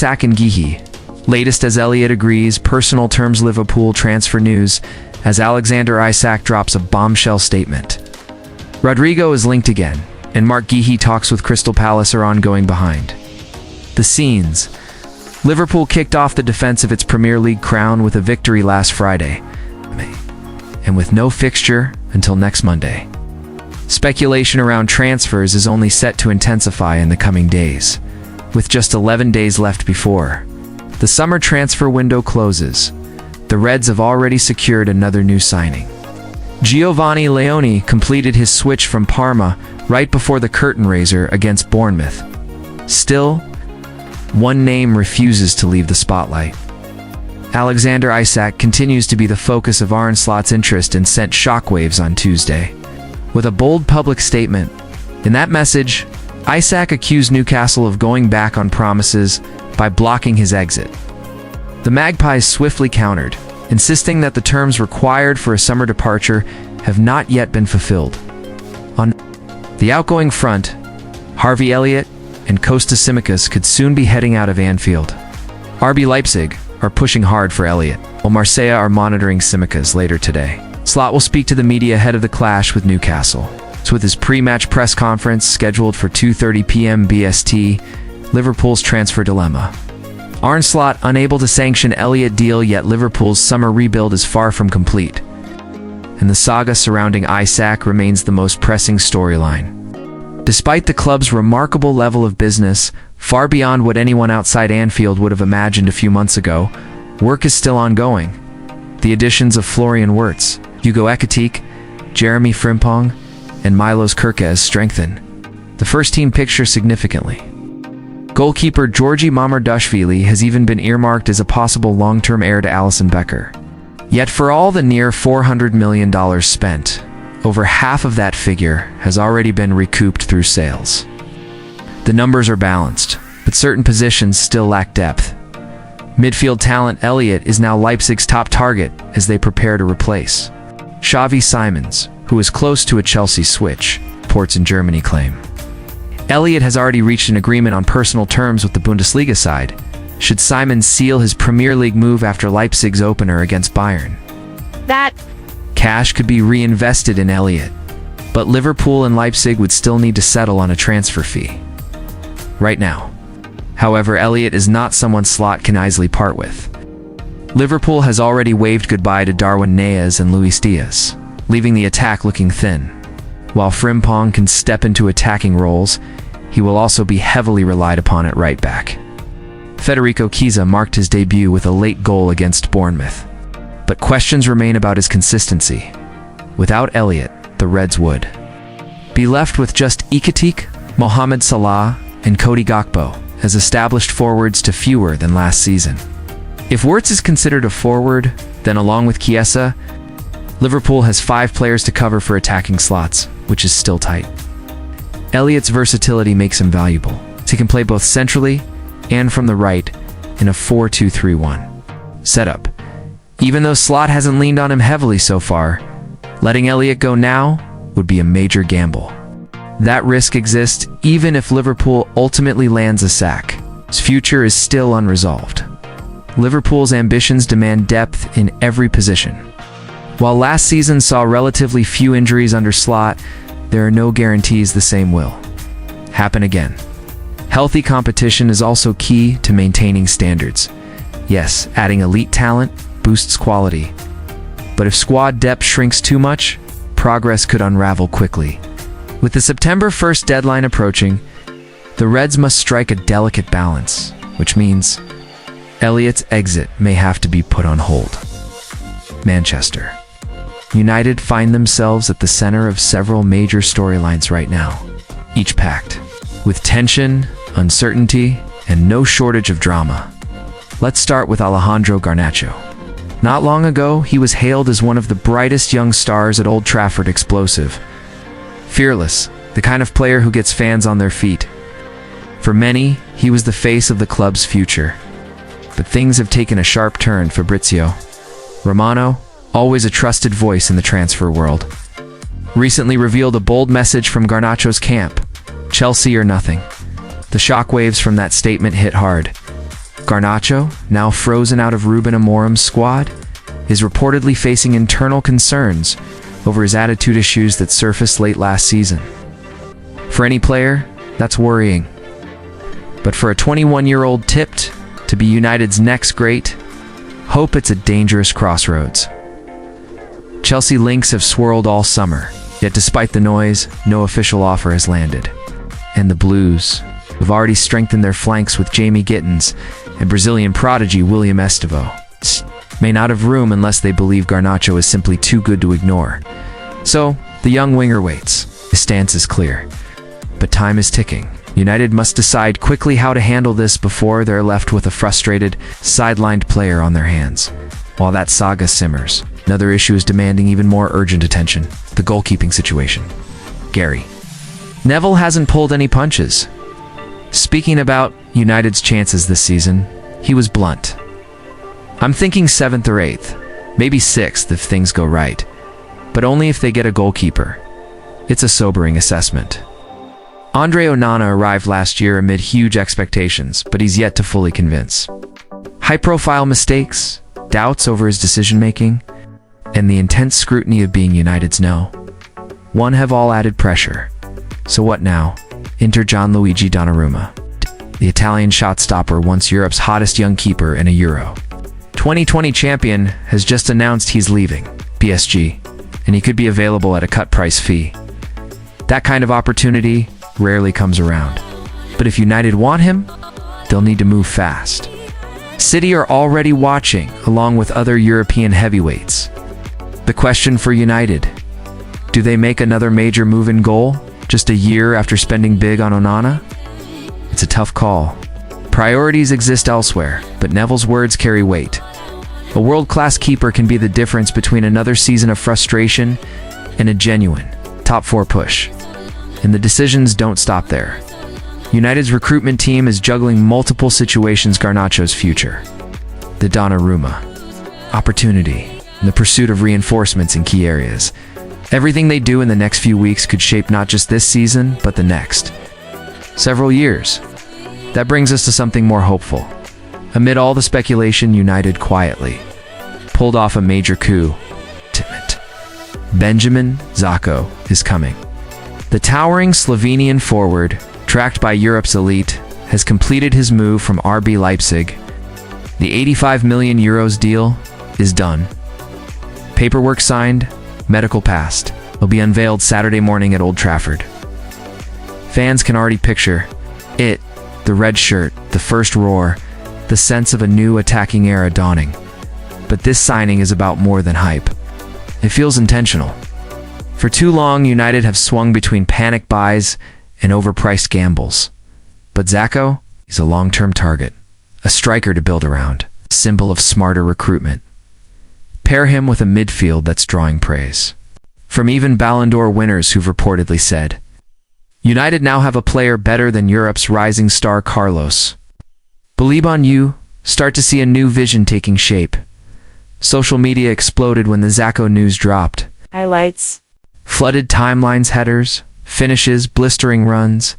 Isak And Guehi. Latest as Elliott agrees, personal terms Liverpool transfer news as Alexander Isak drops a bombshell statement. Rodrigo is linked again, and Mark Guehi talks with Crystal Palace are ongoing behind the scenes. Liverpool kicked off the defense of its Premier League crown with a victory last Friday, and with no fixture until next Monday. Speculation around transfers is only set to intensify in the coming days, with just 11 days left before the summer transfer window closes. The Reds have already secured another new signing. Giovanni Leone completed his switch from Parma right before the curtain raiser against Bournemouth. Still, one name refuses to leave the spotlight. Alexander Isak continues to be the focus of Arne Slot's interest and sent shockwaves on Tuesday with a bold public statement. In that message, Isak accused Newcastle of going back on promises by blocking his exit. The Magpies swiftly countered, insisting that the terms required for a summer departure have not yet been fulfilled. On the outgoing front, Harvey Elliot and Kostas Tsimikas could soon be heading out of Anfield. RB Leipzig are pushing hard for Elliott, while Marseille are monitoring Tsimikas later today. Slot will speak to the media ahead of the clash with Newcastle. So with his pre-match press conference scheduled for 2:30 p.m. BST, Liverpool's transfer dilemma. Arne Slot unable to sanction Elliott deal, yet Liverpool's summer rebuild is far from complete, and the saga surrounding Isak remains the most pressing storyline. Despite the club's remarkable level of business, far beyond what anyone outside Anfield would have imagined a few months ago, work is still ongoing. The additions of Florian Wirtz, Hugo Ekitike, Jeremy Frimpong, and Milos Kerkez strengthen the first-team picture significantly. Goalkeeper Georgi Mamardashvili has even been earmarked as a possible long-term heir to Alisson Becker. Yet for all the near $400 million spent, over half of that figure has already been recouped through sales. The numbers are balanced, but certain positions still lack depth. Midfield talent Elliott is now Leipzig's top target as they prepare to replace Xavi Simons, who is close to a Chelsea switch, reports in Germany claim. Elliott has already reached an agreement on personal terms with the Bundesliga side, should Simons seal his Premier League move after Leipzig's opener against Bayern. That cash could be reinvested in Elliott, but Liverpool and Leipzig would still need to settle on a transfer fee right now. However, Elliott is not someone Slot can easily part with. Liverpool has already waved goodbye to Darwin Núñez and Luis Diaz, leaving the attack looking thin. While Frimpong can step into attacking roles, he will also be heavily relied upon at right back. Federico Chiesa marked his debut with a late goal against Bournemouth, but questions remain about his consistency. Without Elliott, the Reds would be left with just Ekitike, Mohamed Salah, and Cody Gakpo as established forwards to fewer than last season. If Wirtz is considered a forward, then along with Chiesa, Liverpool has 5 players to cover for attacking slots, which is still tight. Elliott's versatility makes him valuable. He can play both centrally and from the right in a 4-2-3-1 setup. Even though Slot hasn't leaned on him heavily so far, letting Elliott go now would be a major gamble. That risk exists even if Liverpool ultimately lands a sack. His future is still unresolved. Liverpool's ambitions demand depth in every position. While last season saw relatively few injuries under Slot, there are no guarantees the same will happen again. Healthy competition is also key to maintaining standards. Yes, adding elite talent boosts quality, but if squad depth shrinks too much, progress could unravel quickly. With the September 1st deadline approaching, the Reds must strike a delicate balance, which means Elliott's exit may have to be put on hold. Manchester United find themselves at the center of several major storylines right now, each packed with tension, uncertainty, and no shortage of drama. Let's start with Alejandro Garnacho. Not long ago, he was hailed as one of the brightest young stars at Old Trafford. Explosive, fearless, the kind of player who gets fans on their feet. For many, he was the face of the club's future. But things have taken a sharp turn. Fabrizio Romano, always a trusted voice in the transfer world, recently revealed a bold message from Garnacho's camp: Chelsea or nothing. The shockwaves from that statement hit hard. Garnacho, now frozen out of Ruben Amorim's squad, is reportedly facing internal concerns over his attitude issues that surfaced late last season. For any player, that's worrying. But for a 21-year-old tipped to be United's next great, hope it's a dangerous crossroads. Chelsea links have swirled all summer, yet despite the noise, no official offer has landed. And the Blues have already strengthened their flanks with Jamie Gittins and Brazilian prodigy William Estevo. May not have room unless they believe Garnacho is simply too good to ignore. So, the young winger waits. His stance is clear. But time is ticking. United must decide quickly how to handle this before they're left with a frustrated, sidelined player on their hands. While that saga simmers, another issue is demanding even more urgent attention: the goalkeeping situation. Gary. Neville hasn't pulled any punches. Speaking about United's chances this season, he was blunt. I'm thinking 7th or 8th, maybe 6th if things go right, but only if they get a goalkeeper. It's a sobering assessment. Andre Onana arrived last year amid huge expectations, but he's yet to fully convince. High-profile mistakes, doubts over his decision-making, and the intense scrutiny of being United's #1 have all added pressure. So what now? Enter Gianluigi Donnarumma, the Italian shot-stopper, once Europe's hottest young keeper in a Euro 2020 champion, has just announced he's leaving PSG, and he could be available at a cut-price fee. That kind of opportunity rarely comes around. But if United want him, they'll need to move fast. City are already watching, along with other European heavyweights. The question for United: do they make another major move in goal, just a year after spending big on Onana? It's a tough call. Priorities exist elsewhere, but Neville's words carry weight. A world-class keeper can be the difference between another season of frustration and a genuine top-4 push. And the decisions don't stop there. United's recruitment team is juggling multiple situations: Garnacho's future, the Donnarumma opportunity, and the pursuit of reinforcements in key areas. Everything they do in the next few weeks could shape not just this season, but the next several years. That brings us to something more hopeful. Amid all the speculation, United quietly pulled off a major coup. Benjamin Sesko is coming. The towering Slovenian forward, tracked by Europe's elite, has completed his move from RB Leipzig. The €85 million deal is done. Paperwork signed, medical passed. Will be unveiled Saturday morning at Old Trafford. Fans can already picture it: the red shirt, the first roar, the sense of a new attacking era dawning. But this signing is about more than hype. It feels intentional. For too long, United have swung between panic buys and overpriced gambles. But Sesko is a long-term target, a striker to build around, a symbol of smarter recruitment. Pair him with a midfield that's drawing praise from even Ballon d'Or winners who've reportedly said, United now have a player better than Europe's rising star Carlos. Believe on you, start to see a new vision taking shape. Social media exploded when the Sesko news dropped. Highlights. Flooded timelines, headers, finishes, blistering runs.